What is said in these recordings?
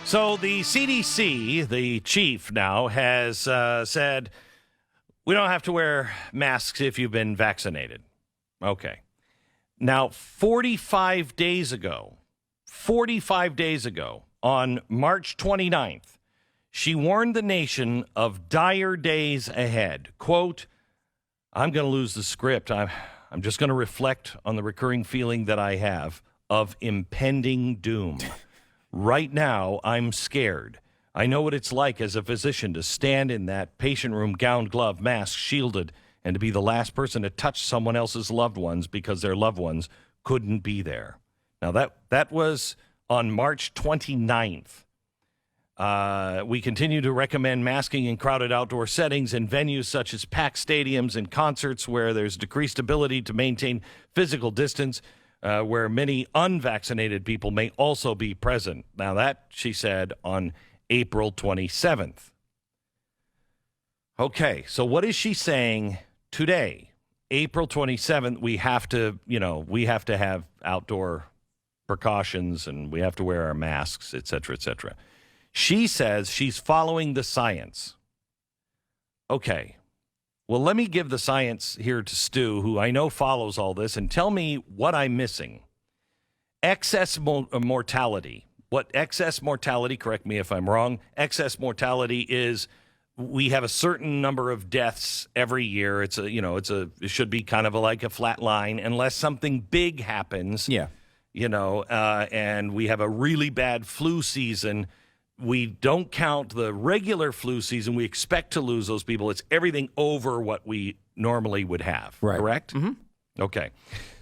So the CDC, the chief now, has said we don't have to wear masks if you've been vaccinated. Okay. Now, 45 days ago, on March 29th, she warned the nation of dire days ahead. Quote, I'm going to lose the script. I'm just going to reflect on the recurring feeling that I have of impending doom. Right now, I'm scared. I know what it's like as a physician to stand in that patient room, gowned, glove, mask, shielded, and to be the last person to touch someone else's loved ones because their loved ones couldn't be there. Now, that was on March 29th. We continue to recommend masking in crowded outdoor settings and venues such as packed stadiums and concerts where there's decreased ability to maintain physical distance, where many unvaccinated people may also be present. Now, that, she said, on April 27th. Okay, so what is she saying today? April 27th, we have to have outdoor precautions and we have to wear our masks, et cetera, et cetera. She says she's following the science. Okay. Well, let me give the science here to Stu, who I know follows all this, and tell me what I'm missing. Excess mortality. What excess mortality, correct me if I'm wrong, excess mortality is we have a certain number of deaths every year. It should be kind of like a flat line unless something big happens. Yeah. And we have a really bad flu season. We don't count the regular flu season. We expect to lose those people. It's everything over what we normally would have. Right. Correct? Mm-hmm. Okay.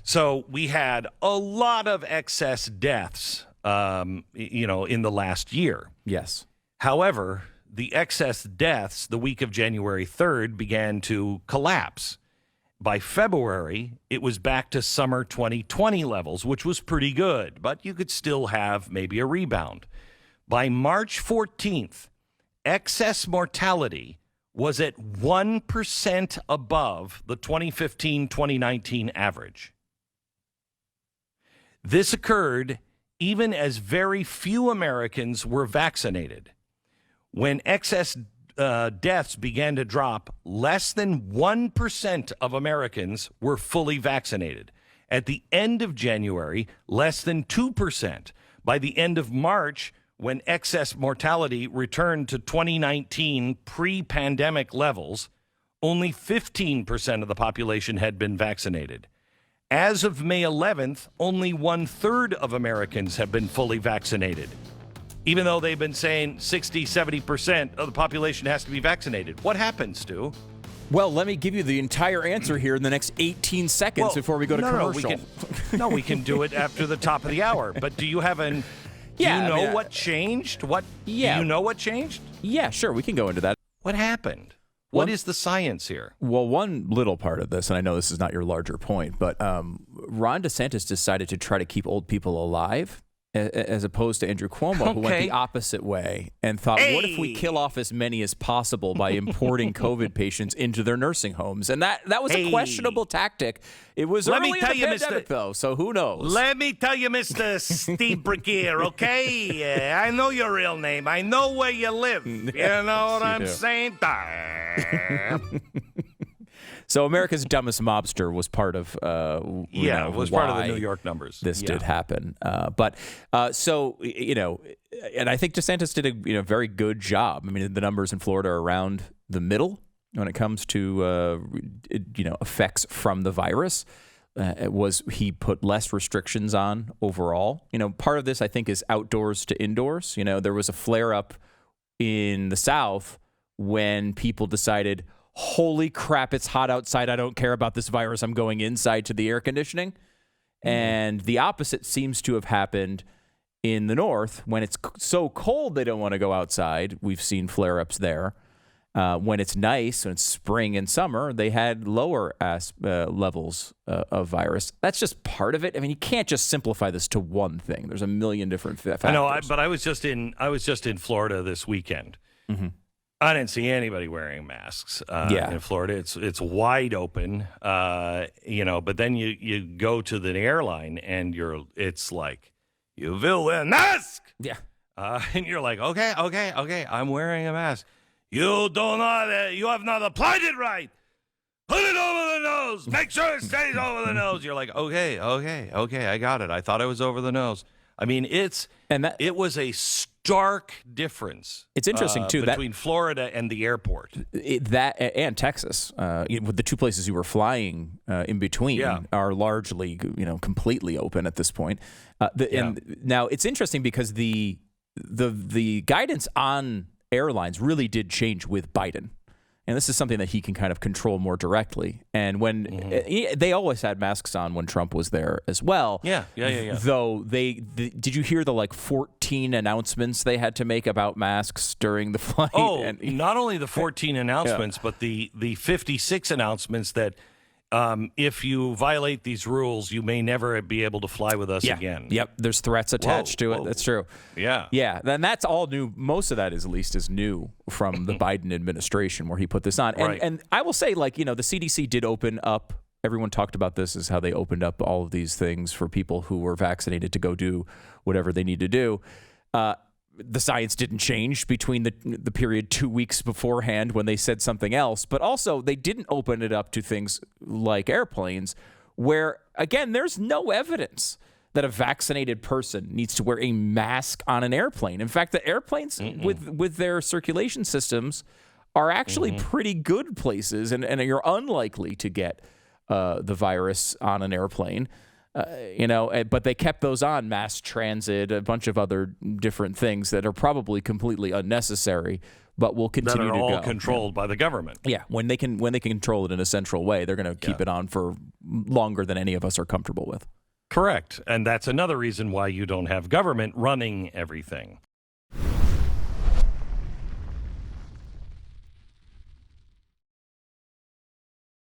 So we had a lot of excess deaths, in the last year. Yes. However, the excess deaths the week of January 3rd began to collapse. By February, it was back to summer 2020 levels, which was pretty good, but you could still have maybe a rebound. By March 14th, excess mortality was at 1% above the 2015-2019 average. This occurred even as very few Americans were vaccinated. When excess deaths began to drop, less than 1% of Americans were fully vaccinated. At the end of January, less than 2%. By the end of March, when excess mortality returned to 2019 pre-pandemic levels, only 15% of the population had been vaccinated. As of May 11th, only 1/3 of Americans have been fully vaccinated, even though they've been saying 60, 70% of the population has to be vaccinated. What happens, Stu? Well, let me give you the entire answer here in the next 18 seconds before we go to commercial. We can do it after the top of the hour. But do you have an... Do you know what changed? Do you know what changed? Yeah, sure. We can go into that. What happened? What is the science here? Well, one little part of this, and I know this is not your larger point, but Ron DeSantis decided to try to keep old people alive, as opposed to Andrew Cuomo, who went the opposite way and thought, what if we kill off as many as possible by importing COVID patients into their nursing homes? And that was a questionable tactic. It was early in the pandemic, though, so who knows? Let me tell you, Mr. Steve Brickier, okay? I know your real name. I know where you live. You know what I'm saying? So America's Dumbest Mobster was part of it was part of the New York numbers. This did happen. And I think DeSantis did a very good job. I mean, the numbers in Florida are around the middle when it comes to effects from the virus. He put less restrictions on overall. Part of this I think is outdoors to indoors. There was a flare up in the South when people decided, holy crap, it's hot outside. I don't care about this virus. I'm going inside to the air conditioning. And the opposite seems to have happened in the north. When it's so cold they don't want to go outside, we've seen flare-ups there. When it's nice, when it's spring and summer, they had lower levels of virus. That's just part of it. I mean, you can't just simplify this to one thing. There's a million different factors. I know, but I was just in Florida this weekend. Mm-hmm. I didn't see anybody wearing masks in Florida. It's wide open, but then you go to the airline and it's like, you will wear a mask. Yeah. And you're like, okay, I'm wearing a mask. You have not applied it right. Put it over the nose. Make sure it stays over the nose. You're like, okay, I got it. I thought it was over the nose. I mean, it was a stark difference. It's interesting too between Florida and the airport. That and Texas, with the two places you were flying in between, are largely completely open at this point. And now it's interesting because the guidance on airlines really did change with Biden. And this is something that he can kind of control more directly. And when they always had masks on when Trump was there as well. Yeah. Though did you hear the 14 announcements they had to make about masks during the flight? Oh, not only the 14 announcements, but the 56 announcements that if you violate these rules, you may never be able to fly with us again. Yep, there's threats attached to it. That's true. Yeah. And that's all new. Most of that is new from the Biden administration where he put this on. And I will say, the CDC did open up. Everyone talked about this as how they opened up all of these things for people who were vaccinated to go do whatever they need to do. The science didn't change between the period 2 weeks beforehand when they said something else, but also they didn't open it up to things like airplanes where, again, there's no evidence that a vaccinated person needs to wear a mask on an airplane. In fact, the airplanes with their circulation systems are actually pretty good places, and you're unlikely to get the virus on an airplane. But they kept those on, mass transit, a bunch of other different things that are probably completely unnecessary, but will continue to go. That are all controlled by the government. Yeah, when they can control it in a central way, they're going to keep it on for longer than any of us are comfortable with. Correct, and that's another reason why you don't have government running everything.